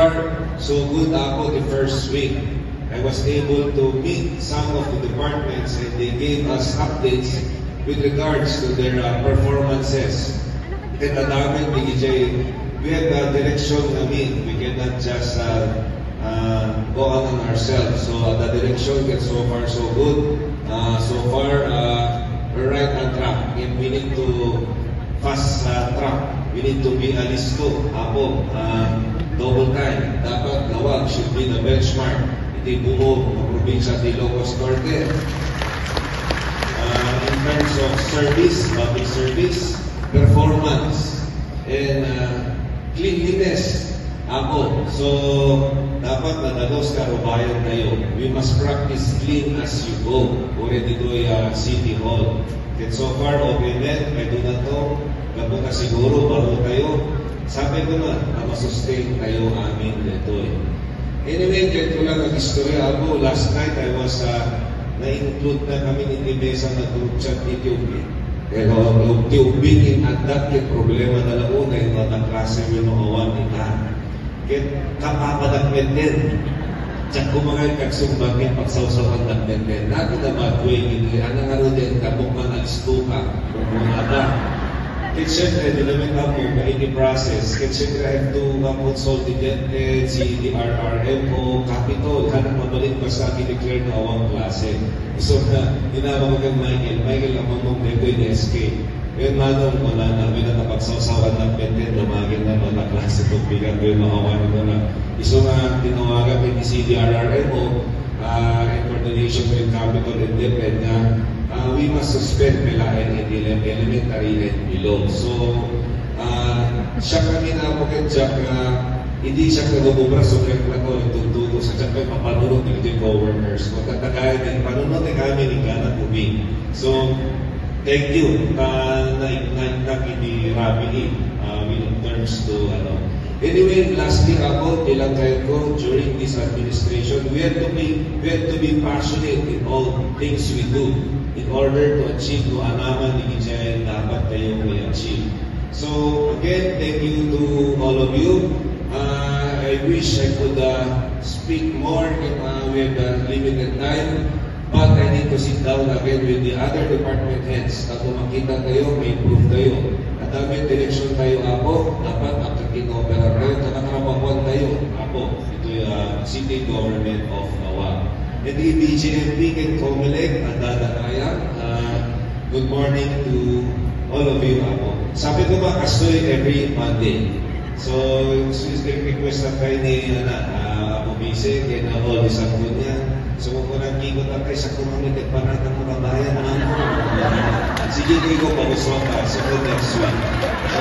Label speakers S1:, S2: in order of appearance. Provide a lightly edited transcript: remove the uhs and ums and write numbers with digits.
S1: far, so good ako the first week. I was able to meet some of the departments and they gave us updates with regards to their performances. At namin, we have a direction namin. We cannot just go on ourselves. So the direction gets so far so good. So far, we're right on track. And we need to fast track. We need to be alisto. Double time. Dapat Lawag should be the benchmark. Iti buo ng probinsya ng Ilocos Norte. In terms of service, public service, performance, and cleanliness. So, dapat madalos karubayan tayo. We must practice clean as you go. Already to City Hall. And so far, okay men, I do not know. Labo na siguro, baro tayo. Sabi ko na, masustain tayo amin dito eh. Anyway, ganito lang ang istorya. Last night, I was, na-include na kami ni Tibesa na group chat ni Tiyubi. Pero yung Tiyubi, inadat yung problema na launa yung mga klase yung awan ni ka. Kaya kapapadagmen din. Diyan kumangay kagsumbat yung pagsawsawan dagmen din. Nato na magway hindi. Anong ano din, kabukman alistuka. Kung ada. Kaya siyempre, dinamin ako na ini-process. Kaya siyempre, I have to consult the RRM o Capitol. Kanang mabalik pa sa akin declare na awang klase. So, ginagawa kang Michael ang mamong dito yung SK. Ngayon, manong wala na, may napagsawasawan ng penten, lumagin na mga klase tubigan ko yung makawan ko na. So, tinawagan ko yung CDRRM o in coordination with Capitol and DepEd na we must suspend Pelayan and elementary and below. So, siya kami na po kaya hindi siya kanububra so kaya na ko nagtututo sa siya kayo papanunod ng yung co-workers. Kung tatagayan din, panunod na kami ng gana tubig. So, thank you na hindi rapidly in terms to Anyway, lastly ako, ilang kayo ko during this administration, we have to be passionate in all things we do in order to achieve kung anaman ni Kijayan dapat tayo may achieve. So, again, thank you to all of you. I wish I could speak more if we have limited time. But I need to sit down again with the other department heads na kung makita kayo, may proof kayo. At may direction tayo dapat kinopera tayo, nakatrabahuan tayo, ito yung City Government of Lawag. And the BGMP can Comelec, kaya, good morning to all of you, Sabi ko ba, kastoy every Monday. So, request na kayo ni Bise, kaya na all this ako niya. So, kung nag-ikot na tayo sa community, panatang mga bayan, sige, hindi ko pa-usap so next week. So,